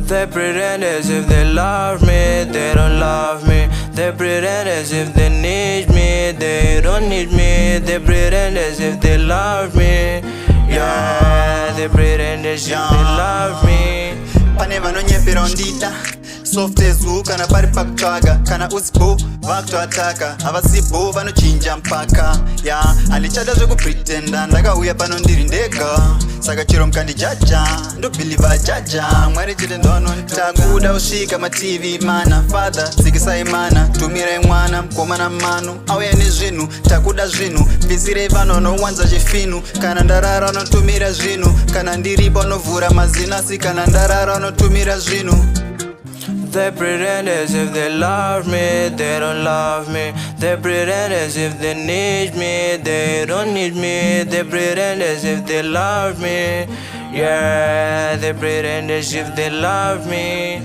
They pretend as if they love me, they don't love me. They pretend as if they need me, they don't need me. They pretend as if they love me, yeah. They pretend as if they love me. Pane vanonyepera undida soft ezu kana pari pakutsvaga kana usipo vakutoataka havasipo vanochinja mpaka ya handichada zvekupretenda ndakauya pano ndiri ndega saka chero mukandijaja ndobhiliva jaja mwari chete ndovanontakuda usvika matv mana father tsikisai mana tumirai mwana mukomana mano auya nezvinhu takuda zvinhu bvisirei vanhu vanowanza chifinu kana ndarara vanotumira zvinhu kana ndiripo vanovhura mazinasi kana ndarara vanotumira zvinhu. They pretend as if they love me, they don't love me. They pretend as if they need me, they don't need me. They pretend as if they love me, yeah. They pretend as if they love me.